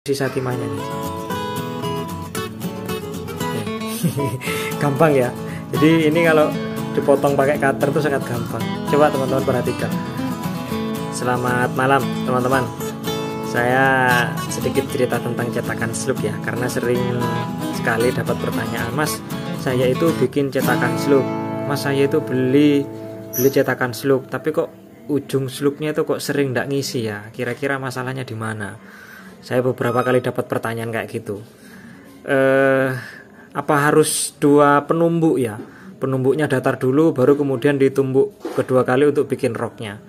sisa timahnya nih. Gampang ya. Jadi ini kalau dipotong pakai cutter itu sangat gampang. Coba teman-teman perhatikan. Selamat malam teman-teman. Saya sedikit cerita tentang cetakan slug ya, karena sering sekali dapat pertanyaan, Mas, saya itu bikin cetakan slug, Mas, saya itu beli cetakan slug, tapi kok ujung slugnya itu kok sering nggak ngisi ya, kira-kira masalahnya di mana? Saya beberapa kali dapat pertanyaan kayak gitu. Apa harus dua penumbuk ya? Penumbuknya datar dulu baru kemudian ditumbuk kedua kali untuk bikin roknya.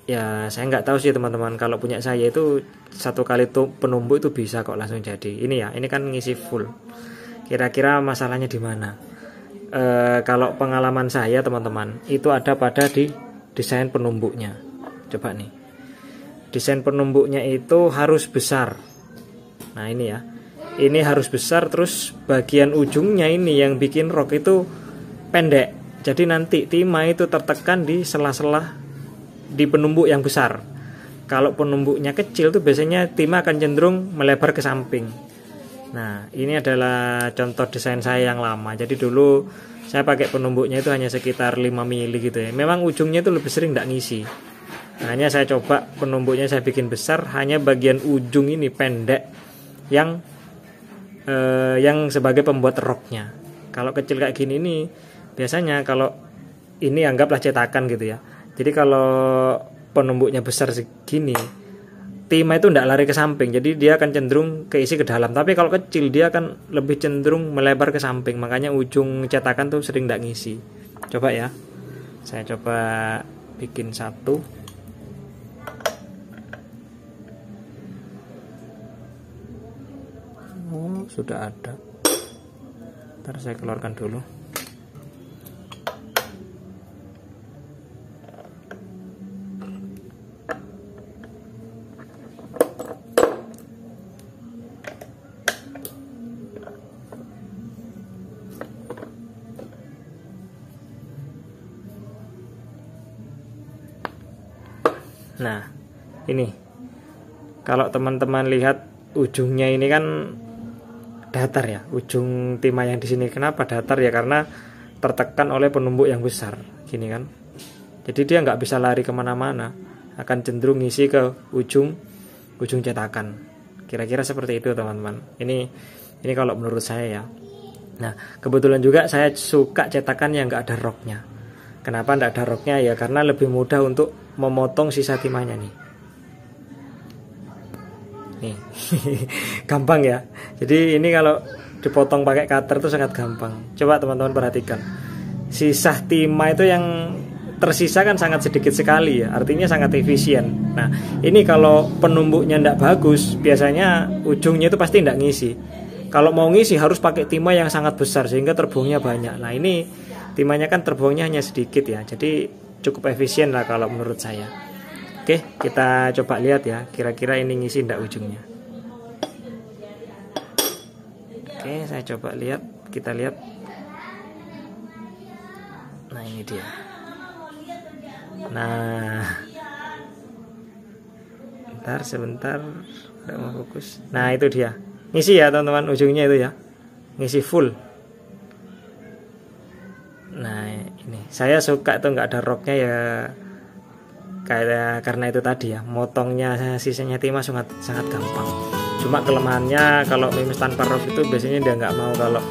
Ya saya nggak tahu sih teman-teman. Kalau punya saya itu satu kali penumbuk itu bisa kok langsung jadi. Ini ya, ini kan ngisi full. Kira-kira masalahnya di mana? Kalau pengalaman saya teman-teman, itu ada pada di desain penumbuknya. Coba nih, desain penumbuknya itu harus besar. Nah ini ya, ini harus besar. Terus bagian ujungnya ini yang bikin rok itu pendek. Jadi nanti timah itu tertekan di sela-sela di penumbuk yang besar. Kalau penumbuknya kecil tuh biasanya timah akan cenderung melebar ke samping. Nah ini adalah contoh desain saya yang lama. Jadi dulu saya pakai penumbuknya itu hanya sekitar 5 mili gitu ya. Memang ujungnya itu lebih sering tidak ngisi. Hanya saya coba penumbuknya saya bikin besar, hanya bagian ujung ini pendek yang sebagai pembuat roknya. Kalau kecil kayak gini nih, biasanya kalau ini anggaplah cetakan gitu ya. Jadi kalau penumbuknya besar segini, timah itu tidak lari ke samping, jadi dia akan cenderung keisi ke dalam. Tapi kalau kecil dia akan lebih cenderung melebar ke samping, makanya ujung cetakan tuh sering tidak ngisi. Coba ya, saya coba bikin satu. Oh sudah ada. Ntar saya keluarkan dulu. Nah ini kalau teman-teman lihat ujungnya ini kan datar ya, ujung timah yang di sini. Kenapa datar ya? Karena tertekan oleh penumbuk yang besar gini kan. Jadi dia nggak bisa lari kemana-mana, akan cenderung ngisi ke ujung cetakan. Kira-kira seperti itu teman-teman. Ini kalau menurut saya ya. Nah kebetulan juga saya suka cetakan yang nggak ada roknya. Kenapa nggak ada roknya ya? Karena lebih mudah untuk memotong sisa timahnya nih. Nih gampang ya. Jadi ini kalau dipotong pakai cutter itu sangat gampang. Coba teman-teman perhatikan, sisa timah itu yang tersisa kan sangat sedikit sekali ya, artinya sangat efisien. Nah ini kalau penumbuknya tidak bagus, biasanya ujungnya itu pasti tidak ngisi. Kalau mau ngisi harus pakai timah yang sangat besar sehingga terbuangnya banyak. Nah ini timahnya kan terbuangnya hanya sedikit ya, jadi cukup efisien lah kalau menurut saya. Oke, kita coba lihat ya, kira-kira ini ngisi enggak ujungnya. Oke, saya coba lihat, kita lihat. Nah ini dia. Nah sebentar tidak mau fokus. Nah itu dia, ngisi ya teman-teman, ujungnya itu ya, ngisi full. Nah ini saya suka tuh nggak ada roknya ya, karena itu tadi ya, motongnya sisanya timah sangat gampang. Cuma kelemahannya kalau mimis tanpa rok itu biasanya dia nggak mau kalau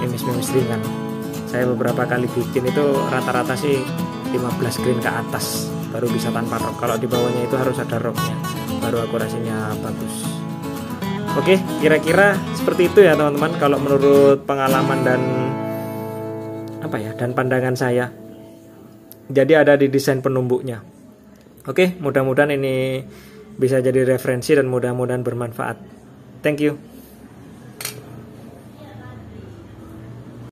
mimis ringan. Saya beberapa kali bikin itu rata-rata sih 15 grain ke atas baru bisa tanpa rok. Kalau di bawahnya itu harus ada roknya baru akurasinya bagus. Oke, kira-kira seperti itu ya teman-teman kalau menurut pengalaman dan pandangan saya. Jadi ada di desain penumbuknya. Oke, mudah-mudahan ini bisa jadi referensi dan mudah-mudahan bermanfaat. Thank you.